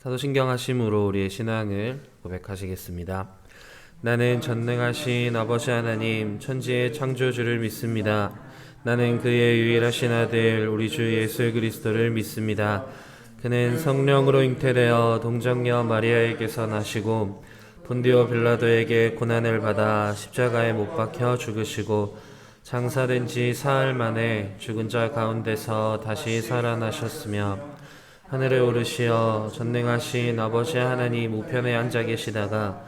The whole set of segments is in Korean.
사도신경하심으로 우리의 신앙을 고백하시겠습니다. 나는 전능하신 아버지 하나님 천지의 창조주를 믿습니다. 나는 그의 유일하신 아들 우리 주 예수 그리스도를 믿습니다. 그는 성령으로 잉태되어 동정녀 마리아에게서 나시고 본디오 빌라도에게 고난을 받아 십자가에 못 박혀 죽으시고 장사된 지 사흘 만에 죽은 자 가운데서 다시 살아나셨으며 하늘에 오르시어 전능하신 아버지 하나님 우편에 앉아 계시다가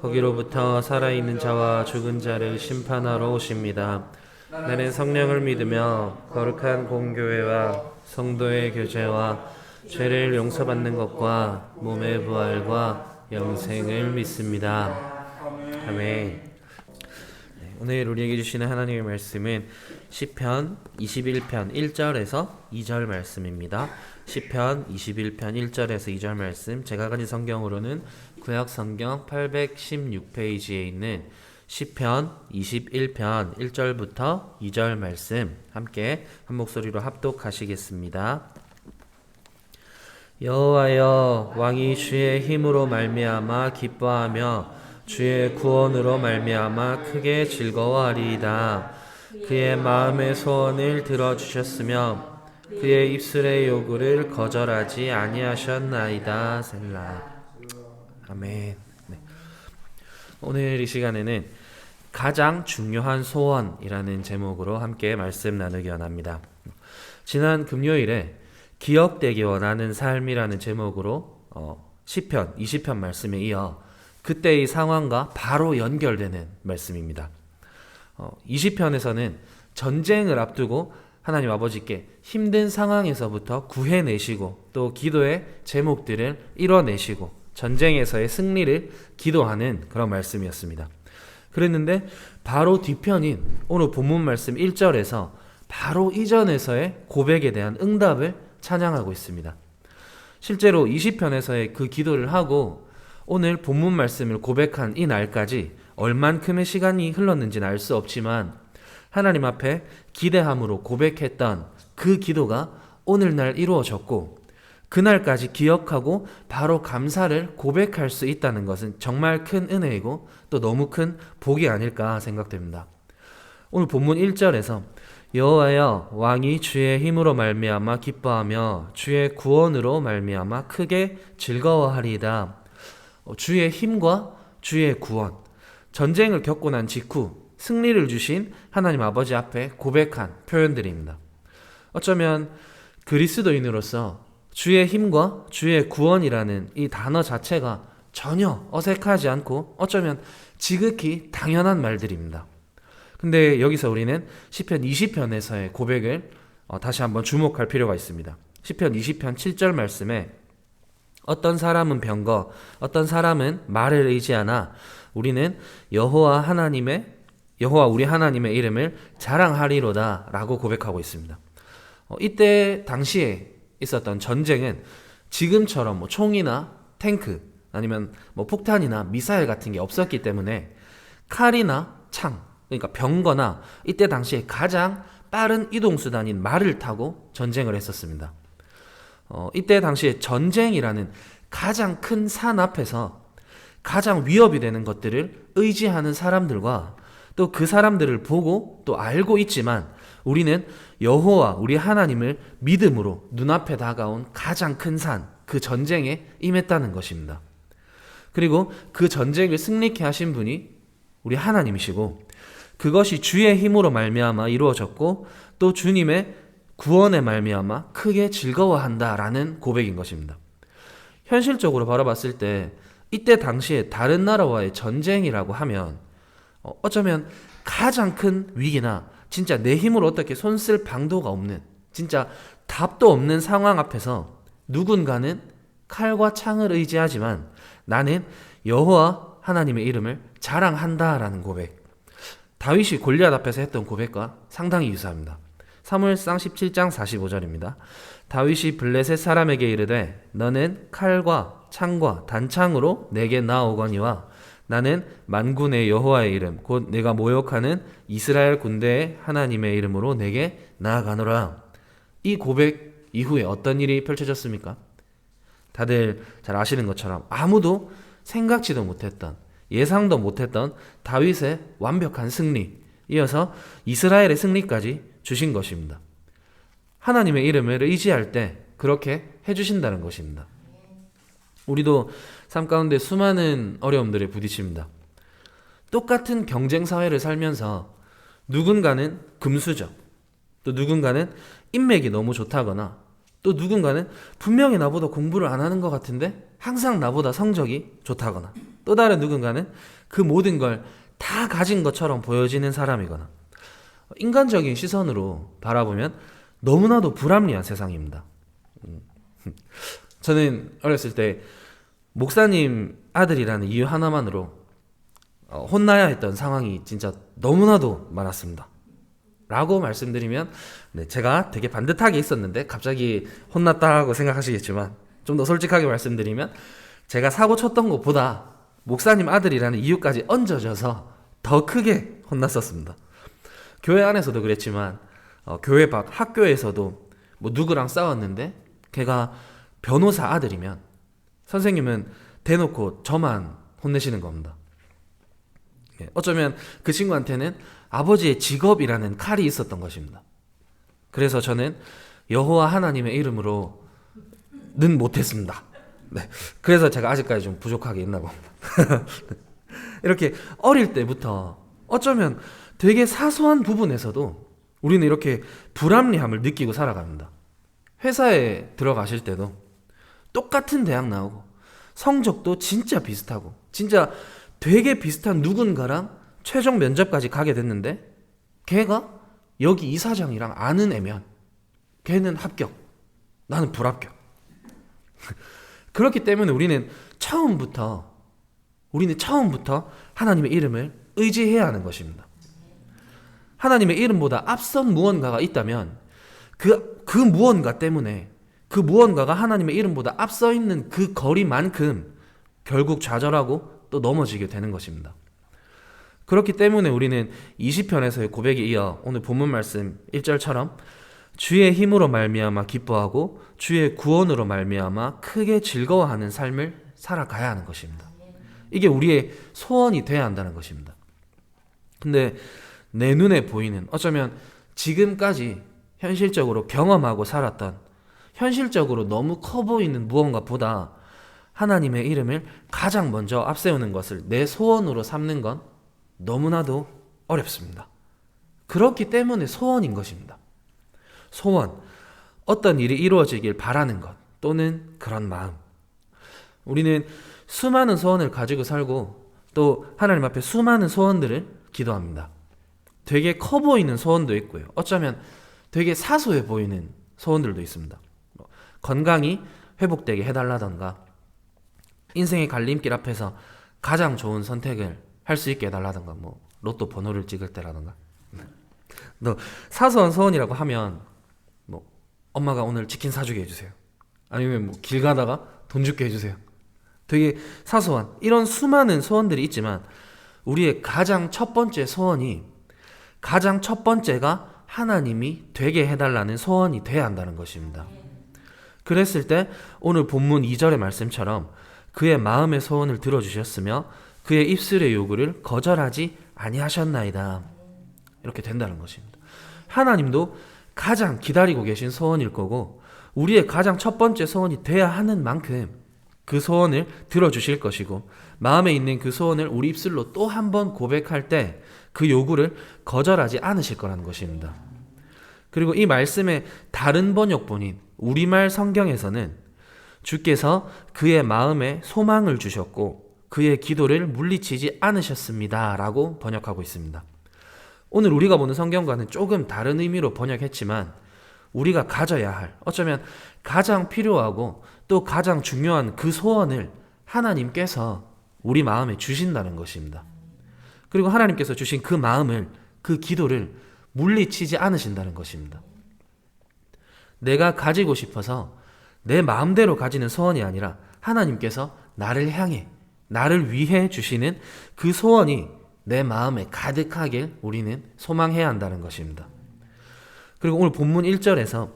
거기로부터 살아있는 자와 죽은 자를 심판하러 오십니다. 나는 성령을 믿으며 거룩한 공교회와 성도의 교제와 죄를 용서받는 것과 몸의 부활과 영생을 믿습니다. 아멘. 오늘 우리에게 주시는 하나님의 말씀은 시편 21편 1절에서 2절 말씀입니다. 시편 21편 1절에서 2절 말씀, 제가 가진 성경으로는 구약 성경 816페이지에 있는 시편 21편 1절부터 2절 말씀 함께 한 목소리로 합독하시겠습니다. 여호와여, 왕이 주의 힘으로 말미암아 기뻐하며 주의 구원으로 말미암아 크게 즐거워하리이다. 그의 마음의 소원을 들어주셨으며 그의 입술의 요구를 거절하지 아니하셨나이다. 셀라. 아멘. 네. 오늘 이 시간에는 가장 중요한 소원이라는 제목으로 함께 말씀 나누기 원합니다. 지난 금요일에 기억되기 원하는 삶이라는 제목으로 시편 20편 말씀에 이어 그때의 상황과 바로 연결되는 말씀입니다. 20편에서는 전쟁을 앞두고 하나님 아버지께 힘든 상황에서부터 구해내시고 또 기도의 제목들을 이뤄내시고 전쟁에서의 승리를 기도하는 그런 말씀이었습니다. 그랬는데 바로 뒤편인 오늘 본문 말씀 1절에서 바로 이전에서의 고백에 대한 응답을 찬양하고 있습니다. 실제로 20편에서의 그 기도를 하고 오늘 본문 말씀을 고백한 이 날까지 얼만큼의 시간이 흘렀는지는 알 수 없지만 하나님 앞에 기대함으로 고백했던 그 기도가 오늘날 이루어졌고 그날까지 기억하고 바로 감사를 고백할 수 있다는 것은 정말 큰 은혜이고 또 너무 큰 복이 아닐까 생각됩니다. 오늘 본문 1절에서 여호와여, 왕이 주의 힘으로 말미암아 기뻐하며 주의 구원으로 말미암아 크게 즐거워하리이다. 주의 힘과 주의 구원, 전쟁을 겪고 난 직후 승리를 주신 하나님 아버지 앞에 고백한 표현들입니다. 어쩌면 그리스도인으로서 주의 힘과 주의 구원이라는 이 단어 자체가 전혀 어색하지 않고 어쩌면 지극히 당연한 말들입니다. 근데 여기서 우리는 시편 20편에서의 고백을 다시 한번 주목할 필요가 있습니다. 시편 20편 7절 말씀에 어떤 사람은 병거, 어떤 사람은 말을 의지하나 우리는 여호와 우리 하나님의 이름을 자랑하리로다 라고 고백하고 있습니다. 이때 당시에 있었던 전쟁은 지금처럼 총이나 탱크 아니면 폭탄이나 미사일 같은 게 없었기 때문에 칼이나 창, 그러니까 병거나 이때 당시에 가장 빠른 이동수단인 말을 타고 전쟁을 했었습니다. 이때 당시에 전쟁이라는 가장 큰 산 앞에서 가장 위협이 되는 것들을 의지하는 사람들과 또 그 사람들을 보고 또 알고 있지만 우리는 여호와 우리 하나님을 믿음으로 눈앞에 다가온 가장 큰 산, 그 전쟁에 임했다는 것입니다. 그리고 그 전쟁을 승리케 하신 분이 우리 하나님이시고 그것이 주의 힘으로 말미암아 이루어졌고 또 주님의 구원에 말미암아 크게 즐거워한다라는 고백인 것입니다. 현실적으로 바라봤을 때 이때 당시에 다른 나라와의 전쟁이라고 하면 어쩌면 가장 큰 위기나 진짜 내 힘으로 어떻게 손쓸 방도가 없는 진짜 답도 없는 상황 앞에서 누군가는 칼과 창을 의지하지만 나는 여호와 하나님의 이름을 자랑한다라는 고백. 다윗이 골리앗 앞에서 했던 고백과 상당히 유사합니다. 사무엘상 17장 45절입니다. 다윗이 블레셋 사람에게 이르되 너는 칼과 창과 단창으로 내게 나오거니와 나는 만군의 여호와의 이름 곧 내가 모욕하는 이스라엘 군대의 하나님의 이름으로 내게 나아가노라. 이 고백 이후에 어떤 일이 펼쳐졌습니까? 다들 잘 아시는 것처럼 아무도 생각지도 못했던, 예상도 못했던 다윗의 완벽한 승리, 이어서 이스라엘의 승리까지 주신 것입니다. 하나님의 이름을 의지할 때 그렇게 해주신다는 것입니다. 우리도 삶 가운데 수많은 어려움들에 부딪힙니다. 똑같은 경쟁 사회를 살면서 누군가는 금수저, 또 누군가는 인맥이 너무 좋다거나, 또 누군가는 분명히 나보다 공부를 안 하는 것 같은데 항상 나보다 성적이 좋다거나, 또 다른 누군가는 그 모든 걸 다 가진 것처럼 보여지는 사람이거나, 인간적인 시선으로 바라보면 너무나도 불합리한 세상입니다. 저는 어렸을 때 목사님 아들이라는 이유 하나만으로 혼나야 했던 상황이 진짜 너무나도 많았습니다. 라고 말씀드리면 제가 되게 반듯하게 있었는데 갑자기 혼났다고 생각하시겠지만, 좀 더 솔직하게 말씀드리면 제가 사고 쳤던 것보다 목사님 아들이라는 이유까지 얹어져서 더 크게 혼났었습니다. 교회 안에서도 그랬지만 교회 밖 학교에서도 뭐 누구랑 싸웠는데 걔가 변호사 아들이면 선생님은 대놓고 저만 혼내시는 겁니다. 어쩌면 그 친구한테는 아버지의 직업이라는 칼이 있었던 것입니다. 그래서 저는 여호와 하나님의 이름으로는 못했습니다. 그래서 제가 아직까지 좀 부족하게 있나 봅니다. 이렇게 어릴 때부터 어쩌면 되게 사소한 부분에서도 우리는 이렇게 불합리함을 느끼고 살아갑니다. 회사에 들어가실 때도 똑같은 대학 나오고 성적도 진짜 비슷하고 진짜 되게 비슷한 누군가랑 최종 면접까지 가게 됐는데 걔가 여기 이사장이랑 아는 애면 걔는 합격, 나는 불합격. 그렇기 때문에 우리는 처음부터 하나님의 이름을 의지해야 하는 것입니다. 하나님의 이름보다 앞선 무언가가 있다면 그 무언가 때문에 그 무언가가 하나님의 이름보다 앞서 있는 그 거리만큼 결국 좌절하고 또 넘어지게 되는 것입니다. 그렇기 때문에 우리는 20편에서의 고백에 이어 오늘 본문 말씀 1절처럼 주의 힘으로 말미암아 기뻐하고 주의 구원으로 말미암아 크게 즐거워하는 삶을 살아가야 하는 것입니다. 이게 우리의 소원이 돼야 한다는 것입니다. 근데 내 눈에 보이는, 어쩌면 지금까지 현실적으로 경험하고 살았던, 현실적으로 너무 커 보이는 무언가보다 하나님의 이름을 가장 먼저 앞세우는 것을 내 소원으로 삼는 건 너무나도 어렵습니다. 그렇기 때문에 소원인 것입니다. 소원, 어떤 일이 이루어지길 바라는 것, 또는 그런 마음. 우리는 수많은 소원을 가지고 살고 또 하나님 앞에 수많은 소원들을 기도합니다. 되게 커 보이는 소원도 있고요. 어쩌면 되게 사소해 보이는 소원들도 있습니다. 건강이 회복되게 해달라던가, 인생의 갈림길 앞에서 가장 좋은 선택을 할 수 있게 해달라던가, 뭐 로또 번호를 찍을 때라던가. 너 사소한 소원이라고 하면 뭐 엄마가 오늘 치킨 사주게 해주세요. 아니면 뭐 길 가다가 돈 줄게 해주세요. 되게 사소한 이런 수많은 소원들이 있지만 우리의 가장 첫 번째 소원이, 가장 첫 번째가 하나님이 되게 해달라는 소원이 돼야 한다는 것입니다. 그랬을 때 오늘 본문 2절의 말씀처럼 그의 마음의 소원을 들어주셨으며 그의 입술의 요구를 거절하지 아니하셨나이다. 이렇게 된다는 것입니다. 하나님도 가장 기다리고 계신 소원일 거고 우리의 가장 첫 번째 소원이 돼야 하는 만큼 그 소원을 들어주실 것이고, 마음에 있는 그 소원을 우리 입술로 또 한 번 고백할 때 그 요구를 거절하지 않으실 거라는 것입니다. 그리고 이 말씀의 다른 번역본인 우리말 성경에서는 주께서 그의 마음에 소망을 주셨고 그의 기도를 물리치지 않으셨습니다 라고 번역하고 있습니다. 오늘 우리가 보는 성경과는 조금 다른 의미로 번역했지만 우리가 가져야 할, 어쩌면 가장 필요하고 또 가장 중요한 그 소원을 하나님께서 우리 마음에 주신다는 것입니다. 그리고 하나님께서 주신 그 마음을, 그 기도를 물리치지 않으신다는 것입니다. 내가 가지고 싶어서 내 마음대로 가지는 소원이 아니라 하나님께서 나를 향해, 나를 위해 주시는 그 소원이 내 마음에 가득하게 우리는 소망해야 한다는 것입니다. 그리고 오늘 본문 1절에서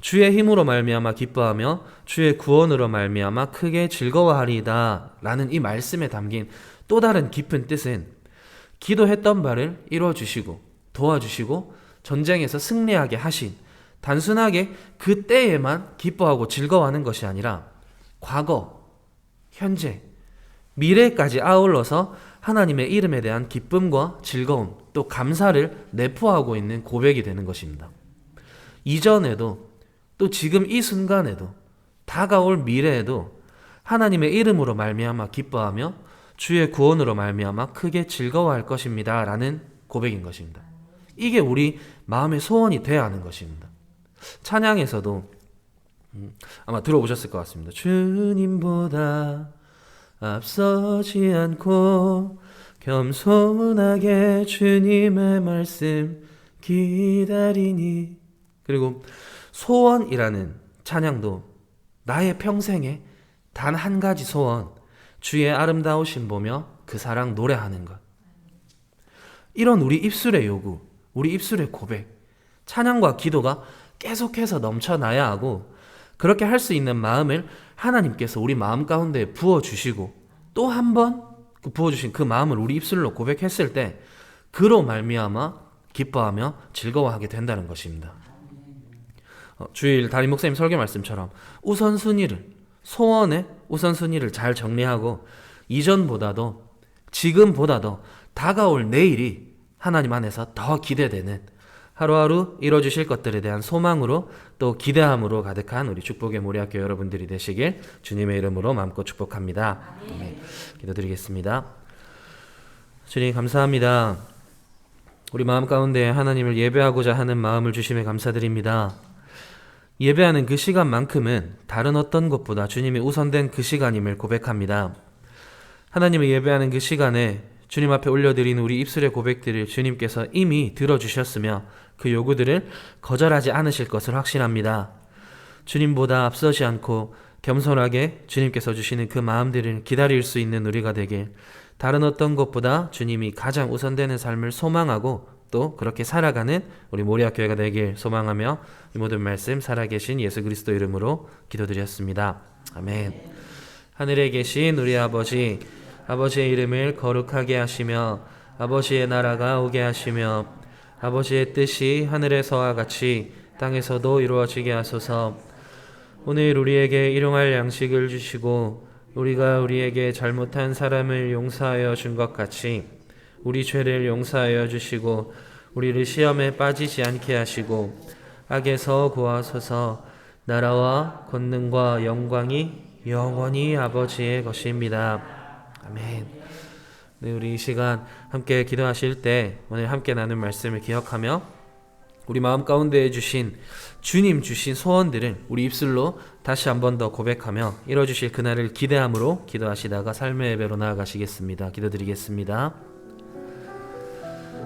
주의 힘으로 말미암아 기뻐하며 주의 구원으로 말미암아 크게 즐거워하리이다 라는 이 말씀에 담긴 또 다른 깊은 뜻은 기도했던 바를 이루어주시고 도와주시고 전쟁에서 승리하게 하신, 단순하게 그때에만 기뻐하고 즐거워하는 것이 아니라 과거, 현재, 미래까지 아울러서 하나님의 이름에 대한 기쁨과 즐거움 또 감사를 내포하고 있는 고백이 되는 것입니다. 이전에도 또 지금 이 순간에도 다가올 미래에도 하나님의 이름으로 말미암아 기뻐하며 주의 구원으로 말미암아 크게 즐거워할 것입니다 라는 고백인 것입니다. 이게 우리 마음의 소원이 되어야 하는 것입니다. 찬양에서도 아마 들어보셨을 것 같습니다. 주님보다 앞서지 않고 겸손하게 주님의 말씀 기다리니. 그리고 소원이라는 찬양도 나의 평생에 단 한 가지 소원, 주의 아름다우심 보며 그 사랑 노래하는 것. 이런 우리 입술의 요구, 우리 입술의 고백, 찬양과 기도가 계속해서 넘쳐나야 하고, 그렇게 할 수 있는 마음을 하나님께서 우리 마음 가운데 부어주시고 또 한 번 부어주신 그 마음을 우리 입술로 고백했을 때 그로 말미암아 기뻐하며 즐거워하게 된다는 것입니다. 주일 담임 목사님 설교 말씀처럼 우선순위를, 소원의 우선순위를 잘 정리하고 이전보다도 지금보다도 다가올 내일이 하나님 안에서 더 기대되는, 하루하루 이뤄주실 것들에 대한 소망으로 또 기대함으로 가득한 우리 축복의 모리학교 여러분들이 되시길 주님의 이름으로 마음껏 축복합니다. 네, 기도드리겠습니다. 주님 감사합니다. 우리 마음 가운데 하나님을 예배하고자 하는 마음을 주심에 감사드립니다. 예배하는 그 시간만큼은 다른 어떤 것보다 주님이 우선된 그 시간임을 고백합니다. 하나님을 예배하는 그 시간에 주님 앞에 올려드리는 우리 입술의 고백들을 주님께서 이미 들어주셨으며 그 요구들을 거절하지 않으실 것을 확신합니다. 주님보다 앞서지 않고 겸손하게 주님께서 주시는 그 마음들을 기다릴 수 있는 우리가 되길, 다른 어떤 것보다 주님이 가장 우선되는 삶을 소망하고 또 그렇게 살아가는 우리 모리아교회가 되길 소망하며 이 모든 말씀 살아계신 예수 그리스도 이름으로 기도드렸습니다. 아멘. 하늘에 계신 우리 아버지, 아버지의 이름을 거룩하게 하시며 아버지의 나라가 오게 하시며 아버지의 뜻이 하늘에서와 같이 땅에서도 이루어지게 하소서. 오늘 우리에게 일용할 양식을 주시고 우리가 우리에게 잘못한 사람을 용서하여 준 것 같이 우리 죄를 용서하여 주시고 우리를 시험에 빠지지 않게 하시고 악에서 구하소서. 나라와 권능과 영광이 영원히 아버지의 것입니다. 아멘. 네, 우리 이 시간 함께 기도하실 때 오늘 함께 나눈 말씀을 기억하며 우리 마음 가운데 주님 주신 소원들을 우리 입술로 다시 한 번 더 고백하며 이뤄주실 그날을 기대함으로 기도하시다가 삶의 예배로 나아가시겠습니다. 기도드리겠습니다.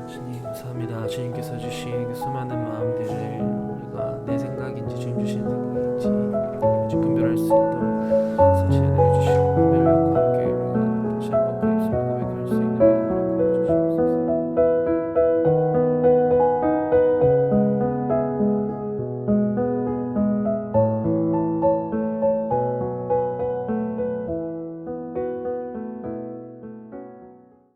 주님 감사합니다. 주님께서 주신 그 수많은 마음들을 우리가 내 생각인지 주님 주신 생각인지 분별할 수 있도록